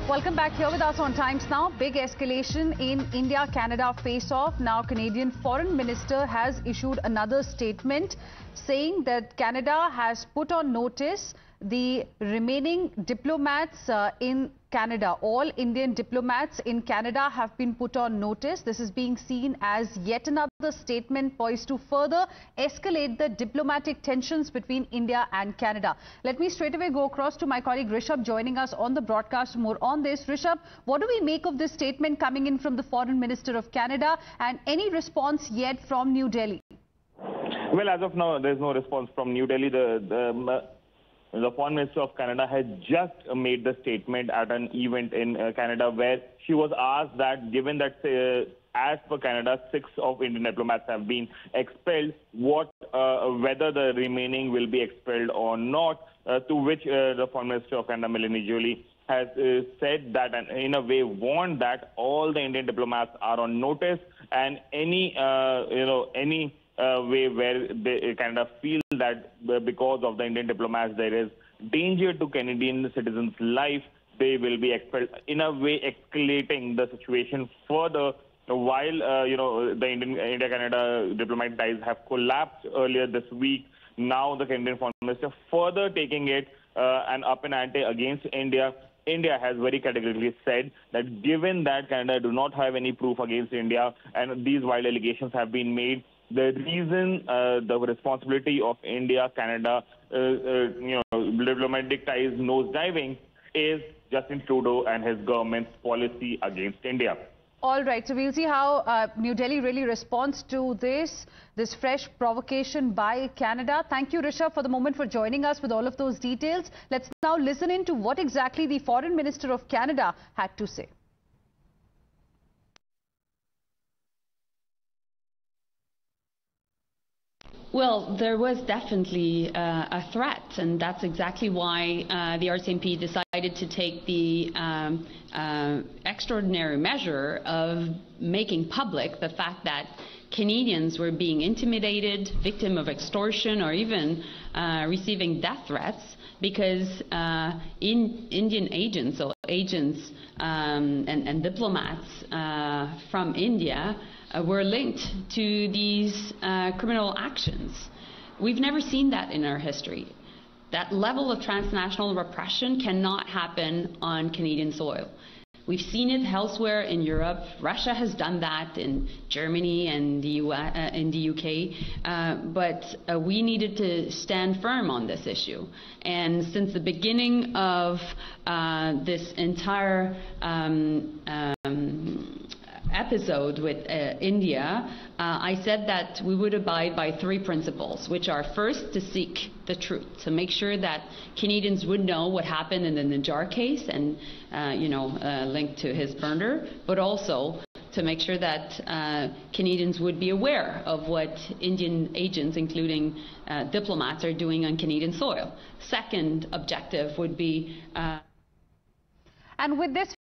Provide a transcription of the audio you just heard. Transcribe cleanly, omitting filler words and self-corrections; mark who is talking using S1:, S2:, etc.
S1: Welcome back here with us on Times Now. Big escalation in India-Canada face-off. Now, Canadian Foreign Minister has issued another statement saying that Canada has put on notice the remaining diplomats in Canada. All Indian diplomats in Canada have been put on notice. This is being seen as yet another statement poised to further escalate the diplomatic tensions between India and Canada. Let me straight away go across to my colleague Rishabh joining us on the broadcast more on this. Rishabh, what do we make of this statement coming in from the Foreign Minister of Canada, and any response yet from New Delhi?
S2: Well, as of now, there's no response from New Delhi. The Foreign Minister of Canada has just made the statement at an event in Canada where she was asked that given that as per Canada, 6 of Indian diplomats have been expelled, whether the remaining will be expelled or not, to which the Foreign Minister of Canada, Melanie Joly, has said that and in a way warned that all the Indian diplomats are on notice, and any way where Canada feels that because of the Indian diplomats there is danger to Canadian citizens' life, they will be expelled, in a way escalating the situation further. While the India-Canada diplomatic ties have collapsed earlier this week, now the Canadian Foreign Minister further taking it and up an ante against India. India has very categorically said that given that Canada do not have any proof against India and these wild allegations have been made, the reason the responsibility of India-Canada diplomatic ties nosediving is Justin Trudeau and his government's policy against India.
S1: All right, so we'll see how New Delhi really responds to this fresh provocation by Canada. Thank you, Rishabh, for the moment for joining us with all of those details. Let's now listen in to what exactly the Foreign Minister of Canada had to say.
S3: Well, there was definitely a threat, and that's exactly why the RCMP decided to take the extraordinary measure of making public the fact that Canadians were being intimidated, victim of extortion, or even receiving death threats because Indian agents or agents and diplomats from India were linked to these criminal actions. We've never seen that in our history. That level of transnational repression cannot happen on Canadian soil. We've seen it elsewhere in Europe. Russia has done that in Germany and the UK, but we needed to stand firm on this issue. And since the beginning of this entire episode with India, I said that we would abide by 3 principles, which are first to seek the truth, to make sure that Canadians would know what happened in the Najjar case and linked to his murder, but also to make sure that Canadians would be aware of what Indian agents, including diplomats, are doing on Canadian soil. Second objective would be...
S1: And with this